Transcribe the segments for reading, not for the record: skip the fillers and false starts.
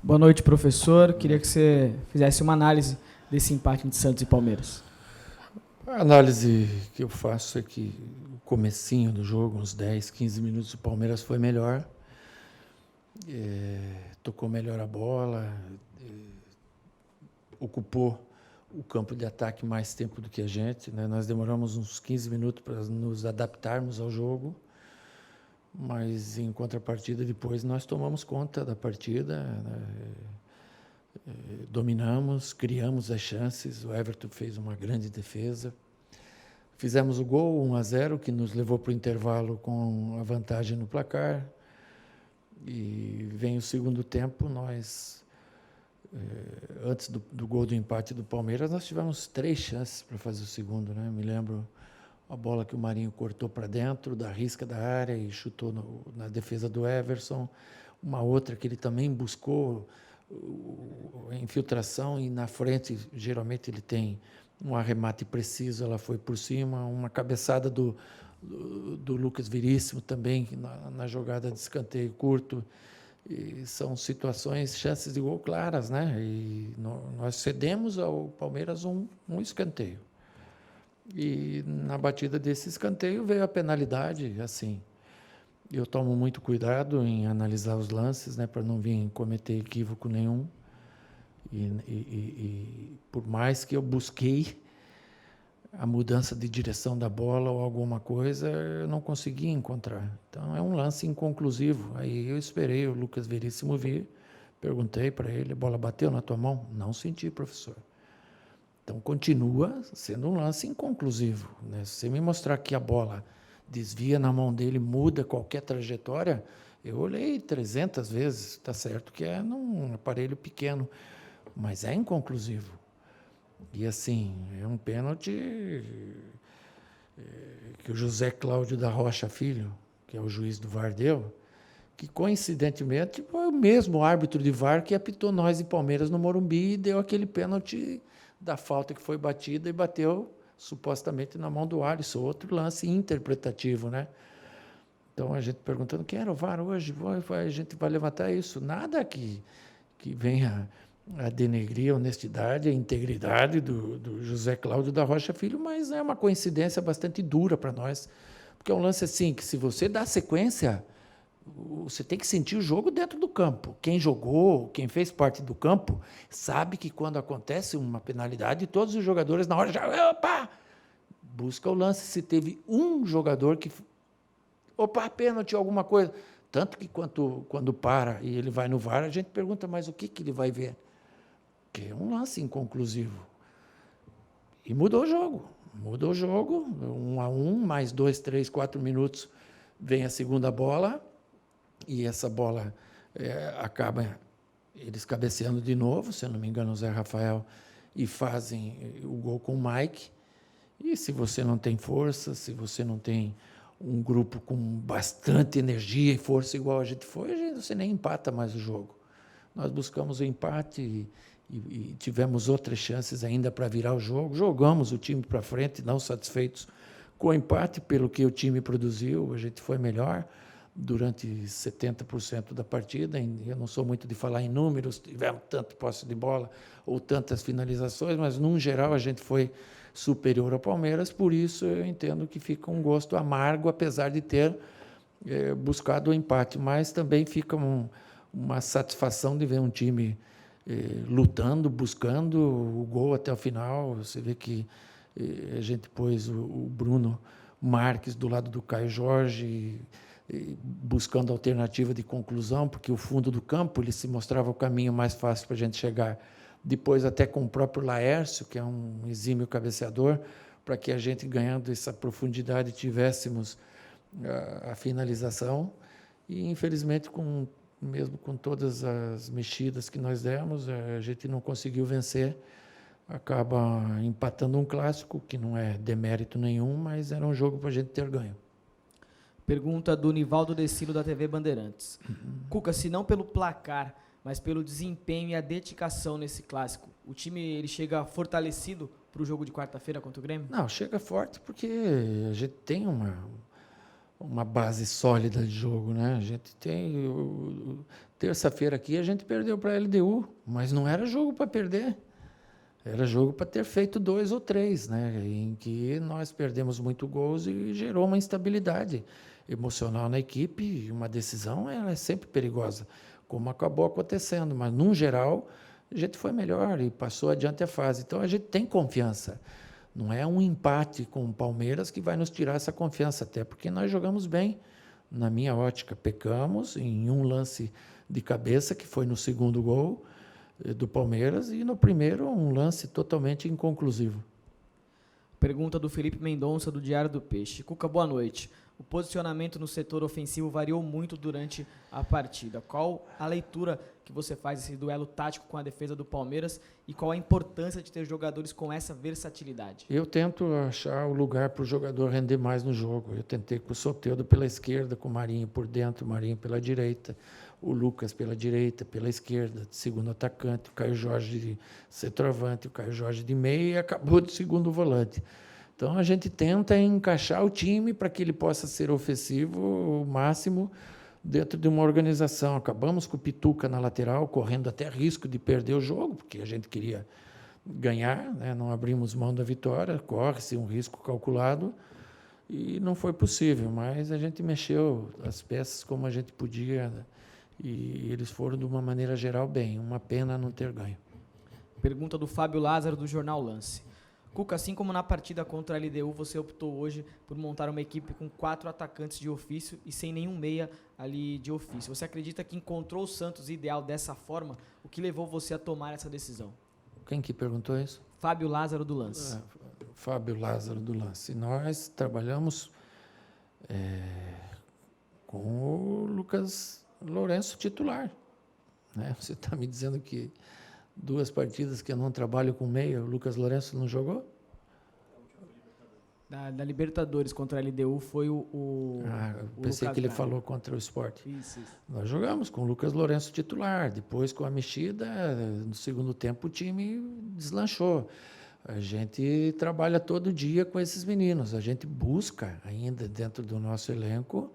Boa noite, professor. Queria que você fizesse uma análise desse empate entre Santos e Palmeiras. A análise que eu faço é que o comecinho do jogo, uns 10, 15 minutos, o Palmeiras foi melhor, tocou melhor a bola, ocupou o campo de ataque mais tempo do que a gente, né? Nós demoramos uns 15 minutos para nos adaptarmos ao jogo, mas em contrapartida depois nós tomamos conta da partida, né? Dominamos, criamos as chances, o Everton fez uma grande defesa, fizemos o gol 1-0, que nos levou para o intervalo com a vantagem no placar, e vem o segundo tempo, nós, antes do gol do empate do Palmeiras, nós tivemos 3 chances para fazer o segundo, né? Me lembro a bola que o Marinho cortou para dentro, da risca da área e chutou na defesa do Everson, uma outra que ele também buscou a infiltração e na frente, geralmente ele tem um arremate preciso, ela foi por cima, uma cabeçada do Lucas Veríssimo também, na jogada de escanteio curto. E são situações, chances de gol claras, né? E nós cedemos ao Palmeiras um escanteio. E na batida desse escanteio veio a penalidade, assim. Eu tomo muito cuidado em analisar os lances, né, para não vir cometer equívoco nenhum. E por mais que eu busquei a mudança de direção da bola ou alguma coisa, eu não consegui encontrar. Então, é um lance inconclusivo. Aí eu esperei o Lucas Veríssimo vir, perguntei para ele, a bola bateu na tua mão? Não senti, professor. Então, continua sendo um lance inconclusivo, né? Se você me mostrar que a bola desvia na mão dele, muda qualquer trajetória, eu olhei 300 vezes, está certo que é num aparelho pequeno, mas é inconclusivo. E assim, é um pênalti que o José Cláudio da Rocha Filho, que é o juiz do VAR, deu, que coincidentemente foi o mesmo árbitro de VAR que apitou nós e Palmeiras no Morumbi e deu aquele pênalti da falta que foi batida e bateu supostamente na mão do Alisson, outro lance interpretativo, né? Então a gente perguntando quem era o VAR hoje, a gente vai levantar isso, nada que venha a denegrir a honestidade, a integridade do José Cláudio da Rocha Filho, mas é uma coincidência bastante dura para nós, porque é um lance assim que se você dá sequência, você tem que sentir o jogo dentro do campo. Quem jogou, quem fez parte do campo, sabe que quando acontece uma penalidade, todos os jogadores na hora já, opa, busca o lance. Se teve um jogador que, opa, pênalti, alguma coisa. Tanto que quando para e ele vai no VAR, a gente pergunta, mas o que ele vai ver? Que é um lance inconclusivo. E mudou o jogo. Mudou o jogo, 1-1, mais 2, 3, 4 minutos, vem a segunda bola, e essa bola acaba eles cabeceando de novo, se eu não me engano, o Zé Rafael, e fazem o gol com o Mike. E se você não tem força, se você não tem um grupo com bastante energia e força igual a gente foi, você nem empata mais o jogo. Nós buscamos o empate e tivemos outras chances ainda para virar o jogo. Jogamos o time para frente, não satisfeitos com o empate, pelo que o time produziu, a gente foi melhor durante 70% da partida. Eu não sou muito de falar em números, tivemos tanto posse de bola ou tantas finalizações, mas, num geral, a gente foi superior ao Palmeiras, por isso eu entendo que fica um gosto amargo, apesar de ter buscado o empate, mas também fica uma satisfação de ver um time lutando, buscando o gol até o final. Você vê que a gente pôs o Bruno Marques do lado do Caio Jorge, buscando alternativa de conclusão, porque o fundo do campo ele se mostrava o caminho mais fácil para a gente chegar. Depois até com o próprio Laércio, que é um exímio cabeceador, para que a gente, ganhando essa profundidade, tivéssemos a finalização. E, infelizmente, mesmo com todas as mexidas que nós demos, a gente não conseguiu vencer, acaba empatando um clássico, que não é demérito nenhum, mas era um jogo para a gente ter ganho. Pergunta do Nivaldo Decilo, da TV Bandeirantes. Cuca, se não pelo placar, mas pelo desempenho e a dedicação nesse clássico, o time ele chega fortalecido para o jogo de quarta-feira contra o Grêmio? Não, chega forte porque a gente tem uma base sólida de jogo, né? A gente Terça-feira aqui a gente perdeu para a LDU, mas não era jogo para perder. Era jogo para ter feito 2 ou 3, né? Em que nós perdemos muito gols e gerou uma instabilidade emocional na equipe. E uma decisão ela é sempre perigosa, como acabou acontecendo. Mas, num geral, a gente foi melhor e passou adiante a fase. Então, a gente tem confiança. Não é um empate com o Palmeiras que vai nos tirar essa confiança, até porque nós jogamos bem. Na minha ótica, pecamos em um lance de cabeça, que foi no segundo gol do Palmeiras, e no primeiro um lance totalmente inconclusivo. Pergunta do Felipe Mendonça, do Diário do Peixe. Cuca, boa noite. O posicionamento no setor ofensivo variou muito durante a partida. Qual a leitura que você faz desse duelo tático com a defesa do Palmeiras e qual a importância de ter jogadores com essa versatilidade? Eu tento achar o lugar para o jogador render mais no jogo. Eu tentei com o Soteldo pela esquerda, com o Marinho por dentro, o Marinho pela direita, o Lucas pela direita, pela esquerda, de segundo atacante, o Caio Jorge de centroavante, o Caio Jorge de meia e acabou de segundo volante. Então, a gente tenta encaixar o time para que ele possa ser ofensivo o máximo dentro de uma organização. Acabamos com o Pituca na lateral, correndo até risco de perder o jogo, porque a gente queria ganhar, né? Não abrimos mão da vitória, corre-se um risco calculado e não foi possível, mas a gente mexeu as peças como a gente podia, né? E eles foram, de uma maneira geral, bem. Uma pena não ter ganho. Pergunta do Fábio Lázaro, do Jornal Lance. Cuca, assim como na partida contra a LDU, você optou hoje por montar uma equipe com 4 atacantes de ofício e sem nenhum meia ali de ofício. Você acredita que encontrou o Santos ideal dessa forma? O que levou você a tomar essa decisão? Quem que perguntou isso? Fábio Lázaro, do Lance. Fábio Lázaro, do Lance. Nós trabalhamos com o Lucas Lourenço titular, né? Você está me dizendo que 2 partidas que eu não trabalho com meia, o Lucas Lourenço não jogou? Da Libertadores contra a LDU foi o pensei Lucas que ele Braga. falou contra o Sport. Isso. Nós jogamos com o Lucas Lourenço titular, depois com a mexida, no segundo tempo o time deslanchou. A gente trabalha todo dia com esses meninos, a gente busca ainda dentro do nosso elenco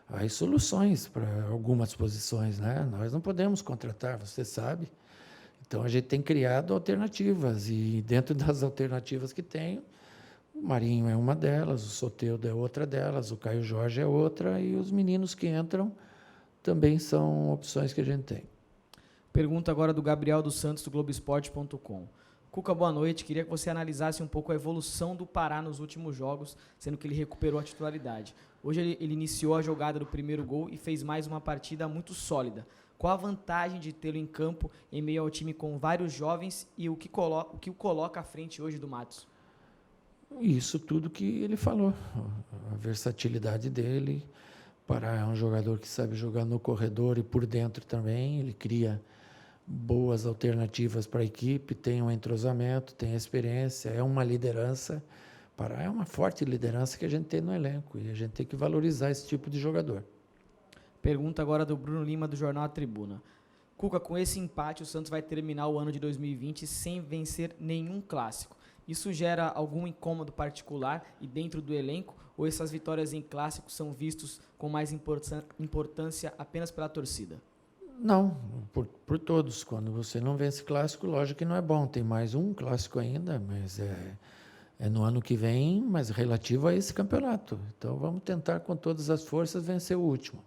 as soluções para algumas posições, né? Nós não podemos contratar, você sabe. Então, a gente tem criado alternativas e dentro das alternativas que tem, o Marinho é uma delas, o Soteldo é outra delas, o Caio Jorge é outra e os meninos que entram também são opções que a gente tem. Pergunta agora do Gabriel dos Santos, do Globoesporte.com. Cuca, boa noite. Queria que você analisasse um pouco a evolução do Pará nos últimos jogos, sendo que ele recuperou a titularidade. Hoje ele iniciou a jogada do primeiro gol e fez mais uma partida muito sólida. Qual a vantagem de tê-lo em campo em meio ao time com vários jovens e o que o coloca à frente hoje do Matos? Isso tudo que ele falou, a versatilidade dele. Pará é um jogador que sabe jogar no corredor e por dentro também, ele cria boas alternativas para a equipe, tem um entrosamento, tem experiência, é uma liderança. Pará é uma forte liderança que a gente tem no elenco e a gente tem que valorizar esse tipo de jogador. Pergunta agora do Bruno Lima, do Jornal A Tribuna. Cuca, com esse empate, o Santos vai terminar o ano de 2020 sem vencer nenhum clássico. Isso gera algum incômodo particular e dentro do elenco, ou essas vitórias em clássicos são vistos com mais importância apenas pela torcida? Não, por todos. Quando você não vence clássico, lógico que não é bom. Tem mais um clássico ainda, mas é no ano que vem, mas relativo a esse campeonato. Então, vamos tentar com todas as forças vencer o último.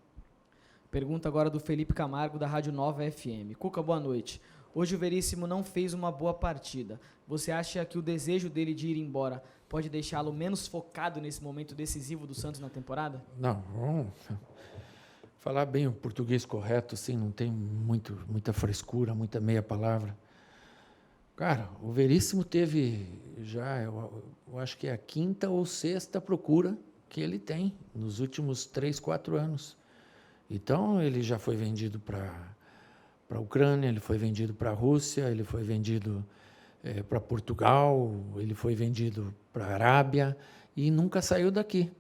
Pergunta agora do Felipe Camargo, da Rádio Nova FM. Cuca, boa noite. Hoje o Veríssimo não fez uma boa partida. Você acha que o desejo dele de ir embora pode deixá-lo menos focado nesse momento decisivo do Santos na temporada? Não, vamos falar bem o português correto, assim, não tem muita frescura, muita meia palavra. Cara, o Veríssimo teve já, eu acho que é a 5ª ou 6ª procura que ele tem nos últimos 3, 4 anos. Então, ele já foi vendido para a Ucrânia, ele foi vendido para a Rússia, ele foi vendido para Portugal, ele foi vendido para a Arábia e nunca saiu daqui.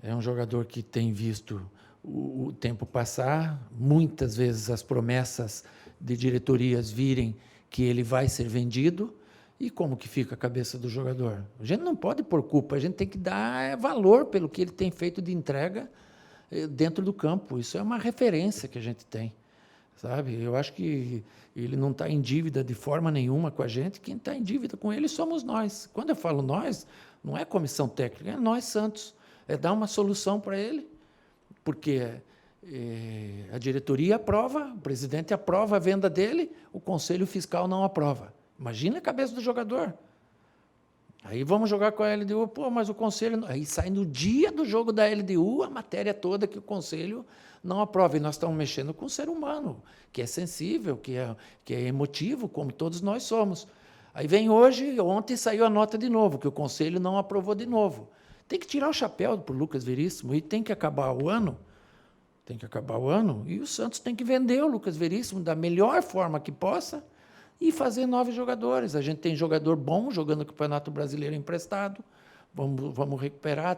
É um jogador que tem visto o tempo passar, muitas vezes as promessas de diretorias virem que ele vai ser vendido, e como que fica a cabeça do jogador? A gente não pode pôr culpa, a gente tem que dar valor pelo que ele tem feito de entrega dentro do campo. Isso é uma referência que a gente tem. sabe? Eu acho que ele não está em dívida de forma nenhuma com a gente. Quem está em dívida com ele somos nós. Quando eu falo nós, não é comissão técnica, é nós, Santos. É dar uma solução para ele, porque a diretoria aprova, o presidente aprova a venda dele, o conselho fiscal não aprova. Imagina a cabeça do jogador. Aí vamos jogar com a LDU, mas o conselho... Aí sai no dia do jogo da LDU a matéria toda que o conselho não aprova. E nós estamos mexendo com o ser humano, que é sensível, que é emotivo, como todos nós somos. Aí vem hoje, ontem saiu a nota de novo, que o conselho não aprovou de novo. Tem que tirar o chapéu para o Lucas Veríssimo e tem que acabar o ano. Tem que acabar o ano e o Santos tem que vender o Lucas Veríssimo da melhor forma que possa e fazer novos jogadores. A gente tem jogador bom jogando no Campeonato Brasileiro emprestado. Vamos recuperar.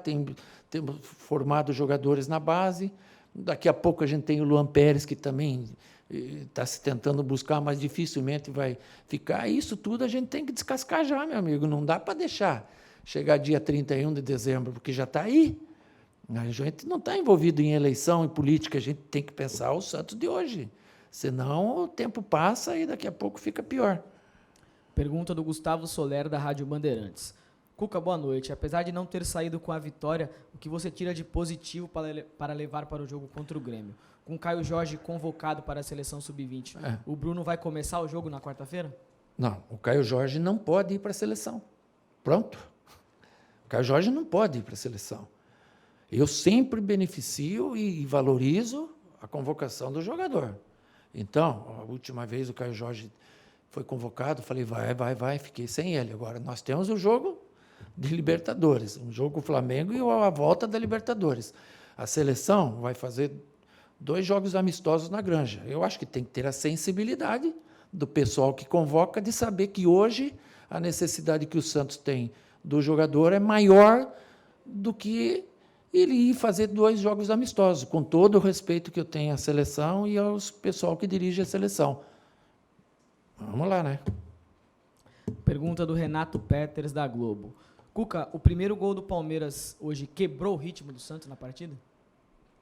Temos formado jogadores na base. Daqui a pouco a gente tem o Luan Pérez, que também está se tentando buscar, mas dificilmente vai ficar. Isso tudo a gente tem que descascar já, meu amigo. Não dá para deixar chegar dia 31 de dezembro, porque já está aí. A gente não está envolvido em eleição, em política. A gente tem que pensar o Santos de hoje. Senão o tempo passa e daqui a pouco fica pior. Pergunta do Gustavo Soler, da Rádio Bandeirantes. Cuca, boa noite. Apesar de não ter saído com a vitória, o que você tira de positivo para levar para o jogo contra o Grêmio? Com Caio Jorge convocado para a seleção sub-20, o Bruno vai começar o jogo na quarta-feira? Não, o Caio Jorge não pode ir para a seleção. Pronto. O Caio Jorge não pode ir para a seleção. Eu sempre beneficio e valorizo a convocação do jogador. Então, a última vez o Caio Jorge foi convocado, falei, vai, fiquei sem ele. Agora, nós temos o jogo de Libertadores, um jogo com o Flamengo e a volta da Libertadores. A seleção vai fazer 2 jogos amistosos na Granja. Eu acho que tem que ter a sensibilidade do pessoal que convoca de saber que hoje a necessidade que o Santos tem do jogador é maior do que ele ir fazer 2 jogos amistosos, com todo o respeito que eu tenho à seleção e ao pessoal que dirige a seleção. Vamos lá, né? Pergunta do Renato Peters, da Globo. Cuca, o primeiro gol do Palmeiras hoje quebrou o ritmo do Santos na partida?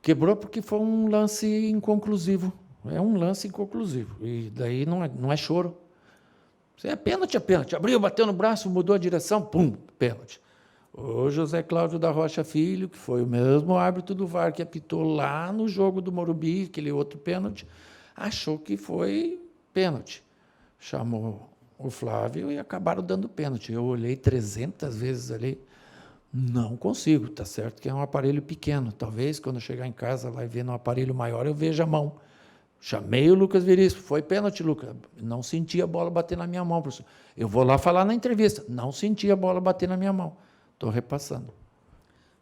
Quebrou porque foi um lance inconclusivo. É um lance inconclusivo. E daí não é choro. Se é pênalti, é pênalti. Abriu, bateu no braço, mudou a direção, pum, pênalti. O José Cláudio da Rocha Filho, que foi o mesmo árbitro do VAR que apitou lá no jogo do Morumbi, aquele outro pênalti, achou que foi pênalti. Chamou o Flávio e acabaram dando pênalti. Eu olhei 300 vezes ali, não consigo, tá certo que é um aparelho pequeno. Talvez quando eu chegar em casa lá e ver no aparelho maior eu veja a mão. Chamei o Lucas Veríssimo, foi pênalti, Lucas. Não senti a bola bater na minha mão, professor. Eu vou lá falar na entrevista, não senti a bola bater na minha mão. Estou repassando.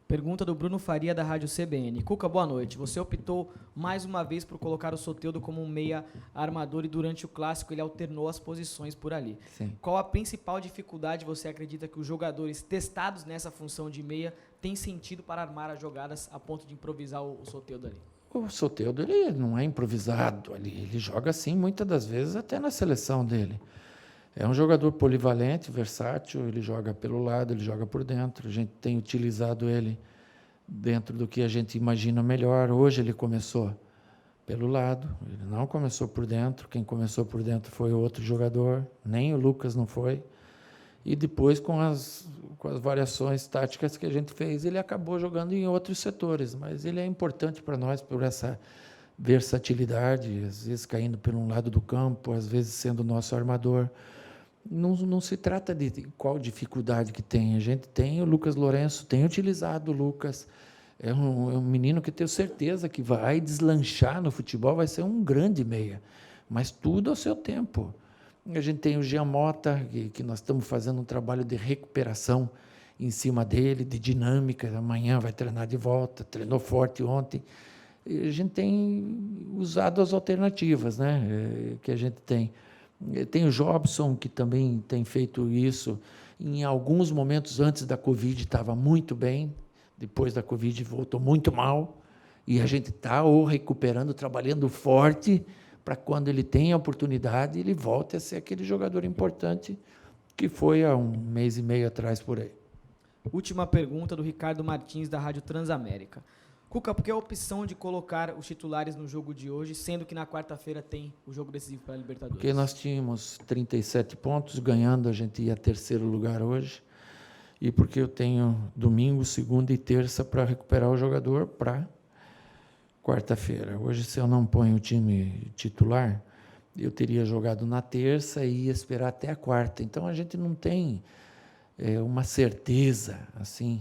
Pergunta do Bruno Faria, da Rádio CBN. Cuca, boa noite. Você optou mais uma vez por colocar o Soteldo como um meia armador e durante o Clássico ele alternou as posições por ali. Sim. Qual a principal dificuldade você acredita que os jogadores testados nessa função de meia têm sentido para armar as jogadas a ponto de improvisar o Soteldo ali? O Soteldo ele não é improvisado ali, ele joga assim muitas das vezes até na seleção dele. É um jogador polivalente, versátil, ele joga pelo lado, ele joga por dentro. A gente tem utilizado ele dentro do que a gente imagina melhor. Hoje ele começou pelo lado, ele não começou por dentro. Quem começou por dentro foi outro jogador, nem o Lucas não foi. E depois, com as variações táticas que a gente fez, ele acabou jogando em outros setores. Mas ele é importante para nós por essa versatilidade, às vezes caindo por um lado do campo, às vezes sendo nosso armador. Não se trata de qual dificuldade que tem. A gente tem o Lucas Lourenço, tem utilizado o Lucas. É um menino que tenho certeza que vai deslanchar no futebol, vai ser um grande meia. Mas tudo ao seu tempo. A gente tem o Jean Mota, que nós estamos fazendo um trabalho de recuperação em cima dele, de dinâmica. Amanhã vai treinar de volta, treinou forte ontem. E a gente tem usado as alternativas, né, que a gente tem. Tem o Jobson, que também tem feito isso. Em alguns momentos antes da Covid estava muito bem, depois da Covid voltou muito mal, e a gente está recuperando, trabalhando forte, para quando ele tem a oportunidade, ele volte a ser aquele jogador importante que foi há 1 mês e meio atrás por aí. Última pergunta do Ricardo Martins, da Rádio Transamérica. Cuca, por que a opção de colocar os titulares no jogo de hoje, sendo que na quarta-feira tem o jogo decisivo para a Libertadores? Porque nós tínhamos 37 pontos, ganhando a gente ia a terceiro lugar hoje, e porque eu tenho domingo, segunda e terça para recuperar o jogador para quarta-feira. Hoje, se eu não ponho o time titular, eu teria jogado na terça e ia esperar até a quarta. Então, a gente não tem uma certeza, assim,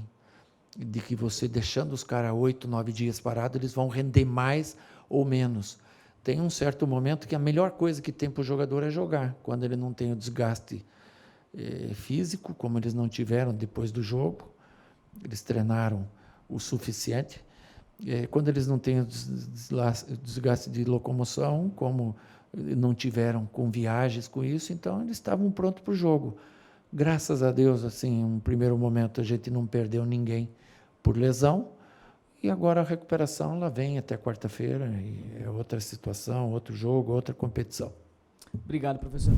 de que você deixando os caras 8, 9 dias parados, eles vão render mais ou menos. Tem um certo momento que a melhor coisa que tem para o jogador é jogar, quando ele não tem o desgaste físico, como eles não tiveram depois do jogo, eles treinaram o suficiente. Quando eles não têm o desgaste de locomoção, como não tiveram com viagens com isso, então eles estavam prontos para o jogo. Graças a Deus, assim, um primeiro momento a gente não perdeu ninguém por lesão, e agora a recuperação ela vem até quarta-feira, e é outra situação, outro jogo, outra competição. Obrigado, professor.